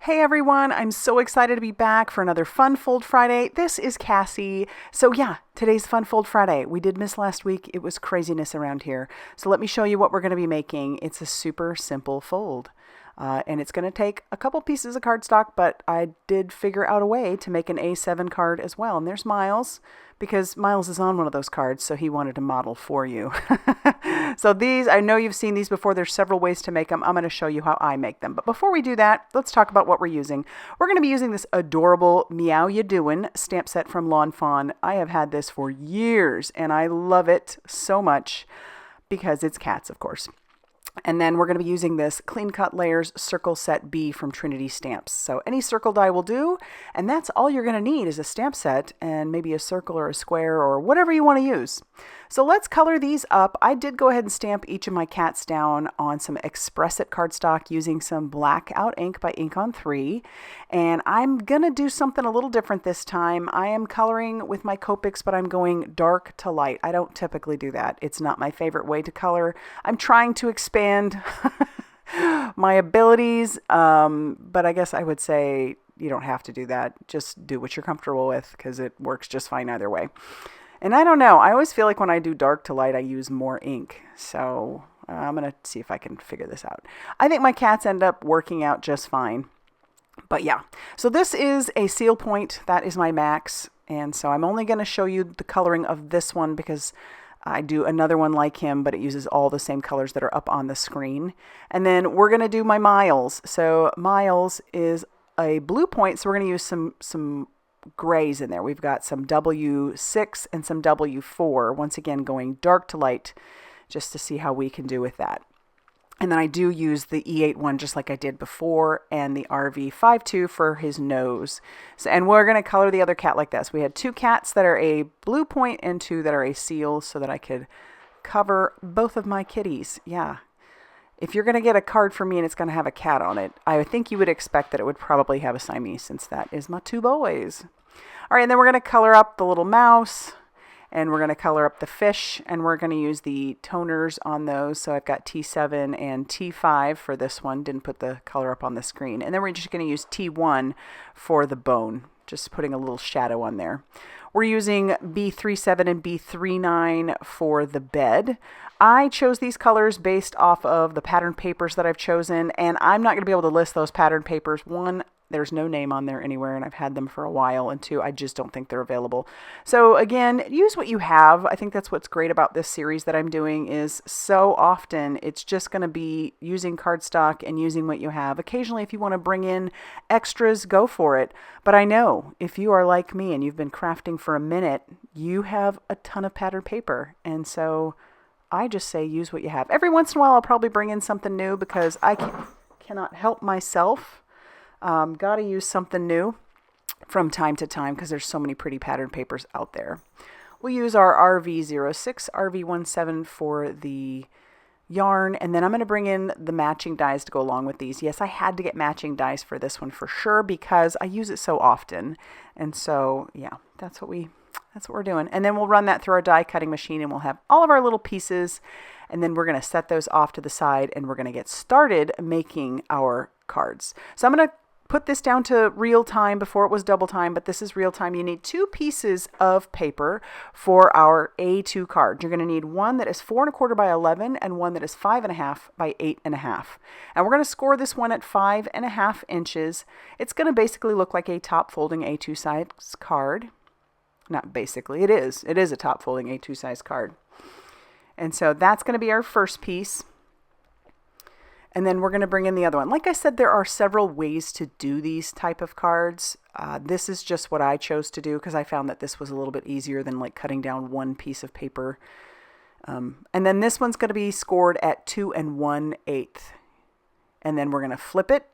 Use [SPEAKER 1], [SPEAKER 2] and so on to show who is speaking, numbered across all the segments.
[SPEAKER 1] Hey everyone, I'm so excited to be back for another Fun Fold Friday. This is Cassie. So yeah, today's Fun Fold Friday. We did miss last week. It was craziness around here. So let me show you what we're going to be making. It's a super simple fold. And it's going to take a couple pieces of cardstock, but I did figure out a way to make an A7 card as well. And there's Miles, because Miles is on one of those cards, so he wanted to model for you. So these, I know you've seen these before. There's several ways to make them. I'm going to show you how I make them. But before we do that, let's talk about what we're using. We're going to be using this adorable Meow Ya Doin stamp set from Lawn Fawn. I have had this for years, and I love it so much because it's cats, of course. And then we're going to be using this Clean Cut Layers Circle Set B from Trinity Stamps. So any circle die will do, and that's all you're going to need is a stamp set and maybe a circle or a square or whatever you want to use. So let's color these up. I did go ahead and stamp each of my cats down on some Express It cardstock using some Blackout ink by Ink on 3. And I'm going to do something a little different this time. I am coloring with my Copics, but I'm going dark to light. I don't typically do that. It's not my favorite way to color. I'm trying to expand my abilities, but I guess I would say you don't have to do that. Just do what you're comfortable with because it works just fine either way. And I don't know, I always feel like when I do dark to light, I use more ink. So I'm going to see if I can figure this out. I think my cats end up working out just fine. But yeah, so this is a seal point. That is my max. And so I'm only going to show you the coloring of this one because I do another one like him, but it uses all the same colors that are up on the screen. And then we're going to do my Miles. So Miles is a blue point, so we're going to use some grays in there. We've got some W6 and some W4, once again going dark to light just to see how we can do with that. And then I do use the E8 one just like I did before and the RV52 for his nose. So, and we're going to color the other cat like this. We had two cats that are a blue point and two that are a seal so that I could cover both of my kitties. Yeah. If you're going to get a card from me and it's going to have a cat on it, I think you would expect that it would probably have a Siamese since that is my two boys. All right, and then we're going to color up the little mouse, and we're going to color up the fish, and we're going to use the toners on those. So I've got T7 and T5 for this one. Didn't put the color up on the screen. And then we're just going to use T1 for the bone, just putting a little shadow on there. We're using B37 and B39 for the bed. I chose these colors based off of the pattern papers that I've chosen, and I'm not going to be able to list those pattern papers. One, there's no name on there anywhere, and I've had them for a while, and two, I just don't think they're available. So again, use what you have. I think that's what's great about this series that I'm doing is so often it's just going to be using cardstock and using what you have. Occasionally, if you want to bring in extras, go for it. But I know if you are like me and you've been crafting for a minute, you have a ton of pattern paper, and so I just say use what you have. Every once in a while, I'll probably bring in something new because I cannot help myself. Got to use something new from time to time because there's so many pretty pattern papers out there. We'll use our RV06, RV17 for the yarn, and then I'm going to bring in the matching dies to go along with these. Yes, I had to get matching dies for this one for sure because I use it so often. And so, yeah, that's what we're doing. And then we'll run that through our die cutting machine and we'll have all of our little pieces. And then we're going to set those off to the side and we're going to get started making our cards. So I'm going to put this down to real time. Before it was double time, but this is real time. You need two pieces of paper for our A2 card. You're going to need one that is 4 1/4 by 11 and one that is 5 1/2 by 8 1/2. And we're going to score this one at 5 1/2 inches. It's going to basically look like a top folding A2 size card. Not basically, it is. It is a top folding A2 size card. And so that's going to be our first piece. And then we're going to bring in the other one. Like I said, there are several ways to do these type of cards. This is just what I chose to do because I found that this was a little bit easier than like cutting down one piece of paper. And then this one's going to be scored at 2 1/8. And then we're going to flip it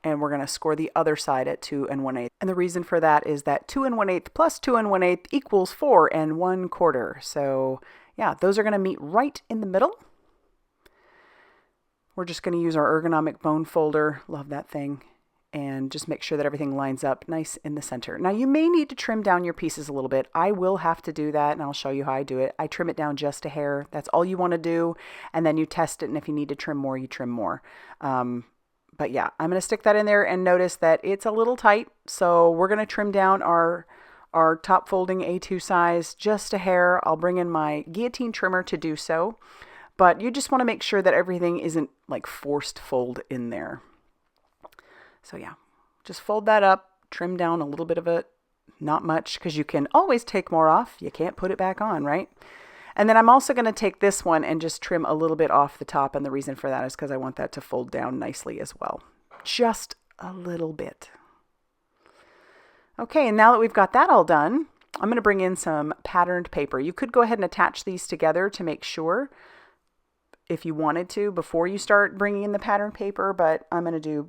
[SPEAKER 1] and we're going to score the other side at 2 1/8. And the reason for that is that 2 1/8 plus 2 1/8 equals 4 1/4. So yeah, those are going to meet right in the middle. We're just going to use our ergonomic bone folder. Love that thing. And just make sure that everything lines up nice in the center. Now you may need to trim down your pieces a little bit. I will have to do that and I'll show you how I do it. I trim it down just a hair. That's all you want to do. And then you test it. And if you need to trim more, you trim more. But yeah, I'm going to stick that in there and notice that it's a little tight. So we're going to trim down our top folding A2 size just a hair. I'll bring in my guillotine trimmer to do so. But you just want to make sure that everything isn't like forced fold in there. So yeah, just fold that up, trim down a little bit of it, not much, because you can always take more off. You can't put it back on, right? And then I'm also going to take this one and just trim a little bit off the top. And the reason for that is because I want that to fold down nicely as well. Just a little bit. Okay, and now that we've got that all done, I'm going to bring in some patterned paper. You could go ahead and attach these together to make sure if you wanted to before you start bringing in the patterned paper, but I'm going to do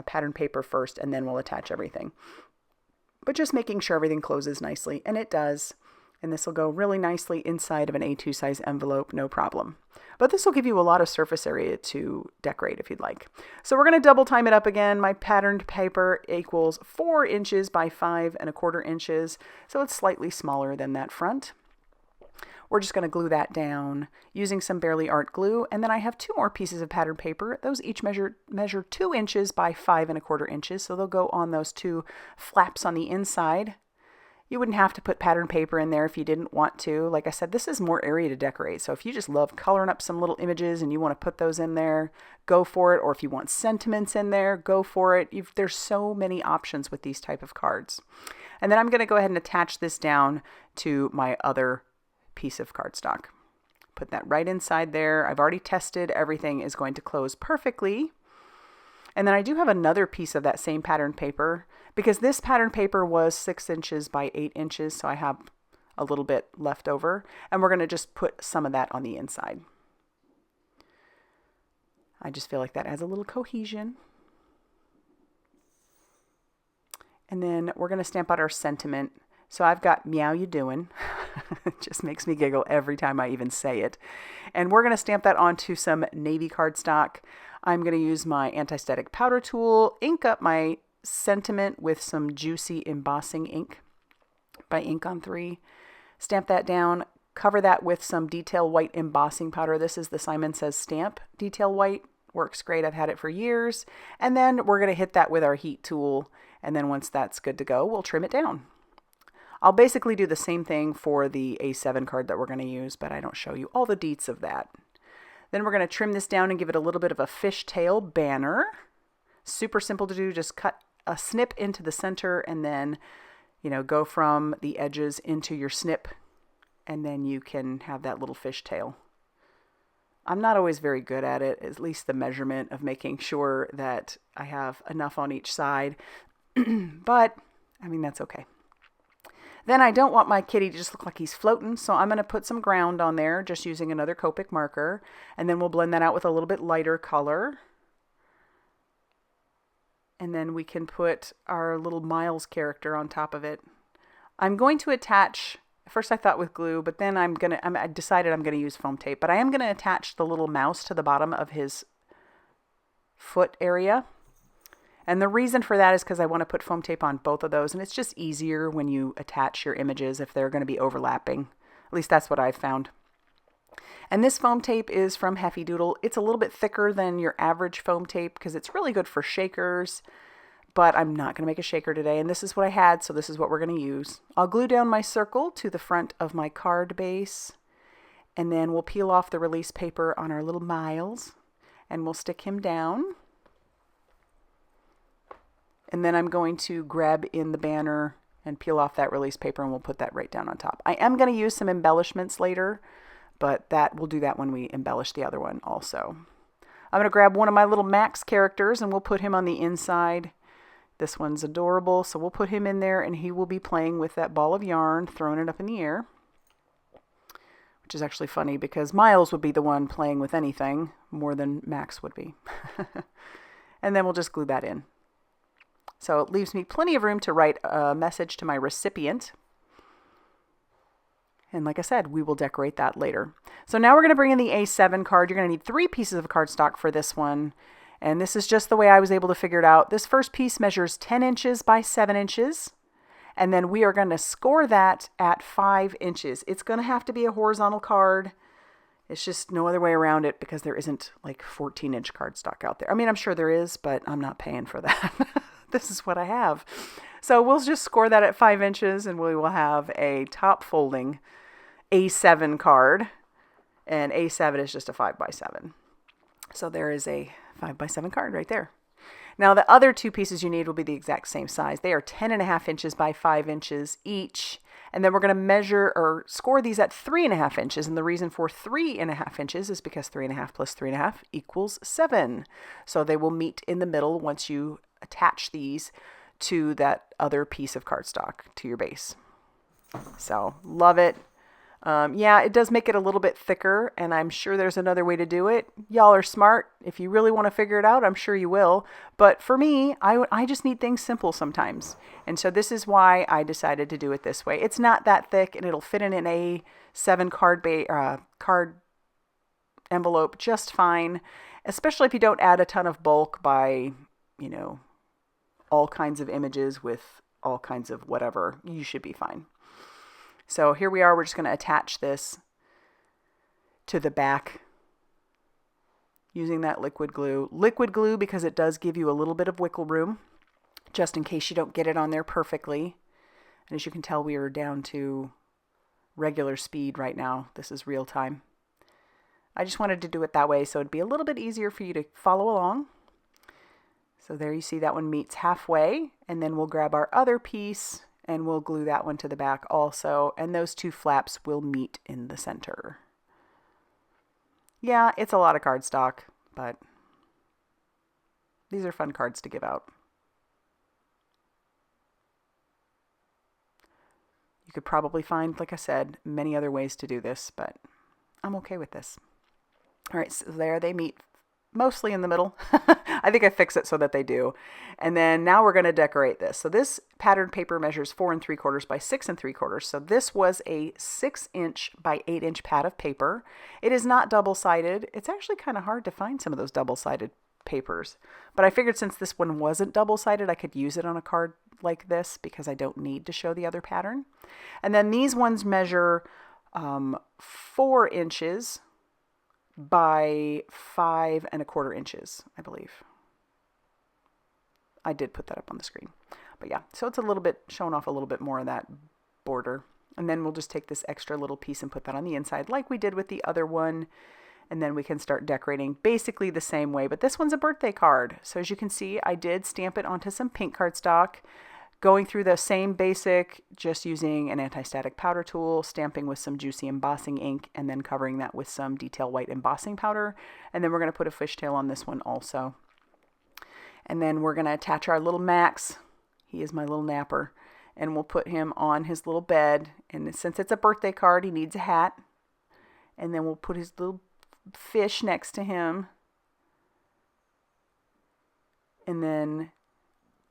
[SPEAKER 1] patterned paper first and then we'll attach everything. But just making sure everything closes nicely, and it does. And this will go really nicely inside of an A2 size envelope, no problem. But this will give you a lot of surface area to decorate if you'd like. So we're going to double time it up again. My patterned paper equals 4 inches by 5¼ inches. So it's slightly smaller than that front. We're just going to glue that down using some Barely Art glue. And then I have 2 more pieces of patterned paper. Those each measure 2 inches by 5¼ inches. So they'll go on those 2 flaps on the inside. You wouldn't have to put patterned paper in there if you didn't want to. Like I said, this is more area to decorate. So if you just love coloring up some little images and you want to put those in there, go for it. Or if you want sentiments in there, go for it. There's so many options with these type of cards. And then I'm going to go ahead and attach this down to my other piece of cardstock. Put that right inside there. I've already tested. Everything is going to close perfectly. And then I do have another piece of that same patterned paper because this patterned paper was 6 inches by 8 inches. So I have a little bit left over, and we're going to just put some of that on the inside. I just feel like that adds a little cohesion. And then we're going to stamp out our sentiment. So I've got Meow, you doin'. It just makes me giggle every time I even say it. And we're going to stamp that onto some navy cardstock. I'm going to use my anti-static powder tool, ink up my sentiment with some juicy embossing ink by Ink on 3. Stamp that down, cover that with some detail white embossing powder. This is the Simon Says Stamp detail white. Works great. I've had it for years. And then we're going to hit that with our heat tool. And then once that's good to go, we'll trim it down. I'll basically do the same thing for the A7 card that we're going to use, but I don't show you all the deets of that. Then we're going to trim this down and give it a little bit of a fishtail banner. Super simple to do. Just cut a snip into the center and then, go from the edges into your snip, and then you can have that little fishtail. I'm not always very good at it, at least the measurement of making sure that I have enough on each side, but that's okay. Then I don't want my kitty to just look like he's floating, so I'm going to put some ground on there just using another Copic marker, and then we'll blend that out with a little bit lighter color. And then we can put our little Miles character on top of it. I'm going to attach, first I thought with glue, but then I decided I'm going to use foam tape, but I am going to attach the little mouse to the bottom of his foot area. And the reason for that is because I want to put foam tape on both of those, and it's just easier when you attach your images if they're going to be overlapping. At least that's what I've found. And this foam tape is from Heffy Doodle. It's a little bit thicker than your average foam tape because it's really good for shakers, but I'm not going to make a shaker today, and this is what I had, so this is what we're going to use. I'll glue down my circle to the front of my card base, and then we'll peel off the release paper on our little Miles, and we'll stick him down. And then I'm going to grab in the banner and peel off that release paper, and we'll put that right down on top. I am going to use some embellishments later, but we'll do that when we embellish the other one also. I'm going to grab one of my little Max characters, and we'll put him on the inside. This one's adorable, so we'll put him in there, and he will be playing with that ball of yarn, throwing it up in the air, which is actually funny because Miles would be the one playing with anything more than Max would be. And then we'll just glue that in. So it leaves me plenty of room to write a message to my recipient. And like I said, we will decorate that later. So now we're going to bring in the A7 card. You're going to need 3 pieces of cardstock for this one. And this is just the way I was able to figure it out. This first piece measures 10 inches by 7 inches. And then we are going to score that at 5 inches. It's going to have to be a horizontal card. It's just no other way around it because there isn't like 14-inch cardstock out there. I mean, I'm sure there is, but I'm not paying for that. This is what I have. So we'll just score that at 5 inches and we will have a top folding A7 card. And A7 is just a 5x7. So there is a 5x7 card right there. Now the other two pieces you need will be the exact same size. They are 10.5 inches by 5 inches each. And then we're going to measure or score these at 3.5 inches. And the reason for 3.5 inches is because 3.5 plus 3.5 equals 7. So they will meet in the middle once you attach these to that other piece of cardstock to your base. So love it. Yeah, it does make it a little bit thicker, and I'm sure there's another way to do it. Y'all are smart. If you really want to figure it out, I'm sure you will. But for me, I just need things simple sometimes. And so this is why I decided to do it this way. It's not that thick, and it'll fit in an A7 card envelope just fine, especially if you don't add a ton of bulk by, you know, all kinds of images with all kinds of whatever. You should be fine. So here we are, we're just going to attach this to the back using that liquid glue. Liquid glue because it does give you a little bit of wiggle room, just in case you don't get it on there perfectly. And as you can tell, we are down to regular speed right now. This is real time. I just wanted to do it that way so it'd be a little bit easier for you to follow along. So there you see that one meets halfway, and then we'll grab our other piece and we'll glue that one to the back also, and those two flaps will meet in the center. Yeah, it's a lot of cardstock, but these are fun cards to give out. You could probably find, like I said, many other ways to do this, but I'm okay with this. All right, so there they meet mostly in the middle. I think I fix it so that they do. And then now we're going to decorate this. So this pattern paper measures 4 3/4 by 6 3/4. So this was a 6-inch by 8-inch pad of paper. It is not double-sided. It's actually kind of hard to find some of those double-sided papers. But I figured since this one wasn't double-sided, I could use it on a card like this because I don't need to show the other pattern. And then these ones measure 4 inches by 5 1/4 inches, I believe. I did put that up on the screen. But yeah, so it's a little bit, showing off a little bit more of that border. And then we'll just take this extra little piece and put that on the inside like we did with the other one. And then we can start decorating basically the same way. But this one's a birthday card. So as you can see, I did stamp it onto some pink cardstock, going through the same basic, just using an anti-static powder tool, stamping with some juicy embossing ink, and then covering that with some detail white embossing powder. And then we're going to put a fishtail on this one also. And then we're going to attach our little Max. He is my little napper. And we'll put him on his little bed. And since it's a birthday card, he needs a hat. And then we'll put his little fish next to him. And then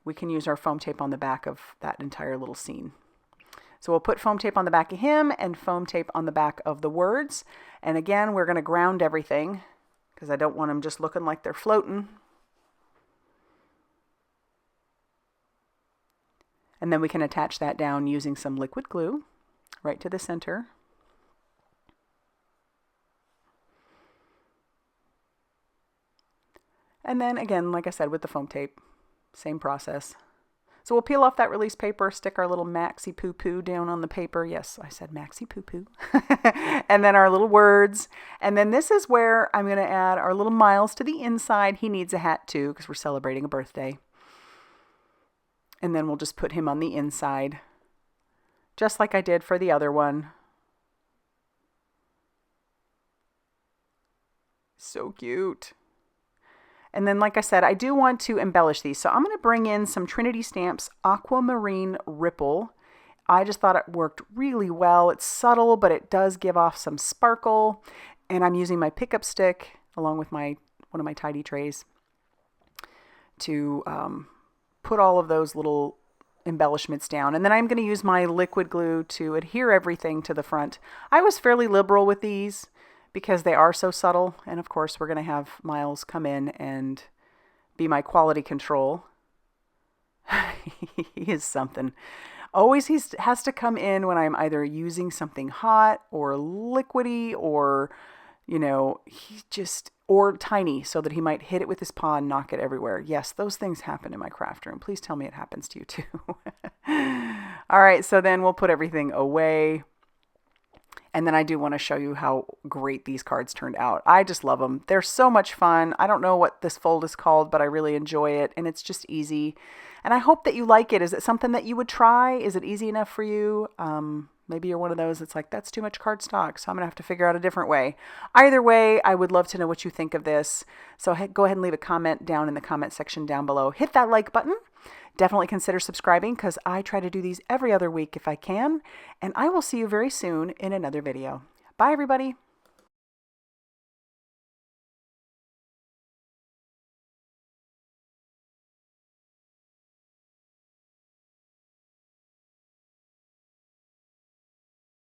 [SPEAKER 1] we can use our foam tape on the back of that entire little scene. So we'll put foam tape on the back of him and foam tape on the back of the words. And again, we're going to ground everything because I don't want them just looking like they're floating. And then we can attach that down using some liquid glue right to the center. And then again, like I said, with the foam tape, same process. So we'll peel off that release paper, stick our little Maxi Poo Poo down on the paper. Yes, I said Maxi Poo Poo. And then our little words. And then this is where I'm going to add our little Miles to the inside. He needs a hat too because we're celebrating a birthday. And then we'll just put him on the inside, just like I did for the other one. So cute. And then, like I said, I do want to embellish these. So I'm going to bring in some Trinity Stamps Aquamarine Ripple. I just thought it worked really well. It's subtle, but it does give off some sparkle. And I'm using my pickup stick along with one of my tidy trays to put all of those little embellishments down. And then I'm going to use my liquid glue to adhere everything to the front. I was fairly liberal with these because they are so subtle. And of course, we're going to have Miles come in and be my quality control. He is something. Always he has to come in when I'm either using something hot or liquidy or you know, he just, or tiny so that he might hit it with his paw and knock it everywhere. Yes, those things happen in my craft room. Please tell me it happens to you too. All right, so then we'll put everything away. And then I do want to show you how great these cards turned out. I just love them. They're so much fun. I don't know what this fold is called, but I really enjoy it. And it's just easy. And I hope that you like it. Is it something that you would try? Is it easy enough for you? Maybe you're one of those that's like, that's too much cardstock, so I'm going to have to figure out a different way. Either way, I would love to know what you think of this. So go ahead and leave a comment down in the comment section down below. Hit that like button. Definitely consider subscribing because I try to do these every other week if I can. And I will see you very soon in another video. Bye, everybody.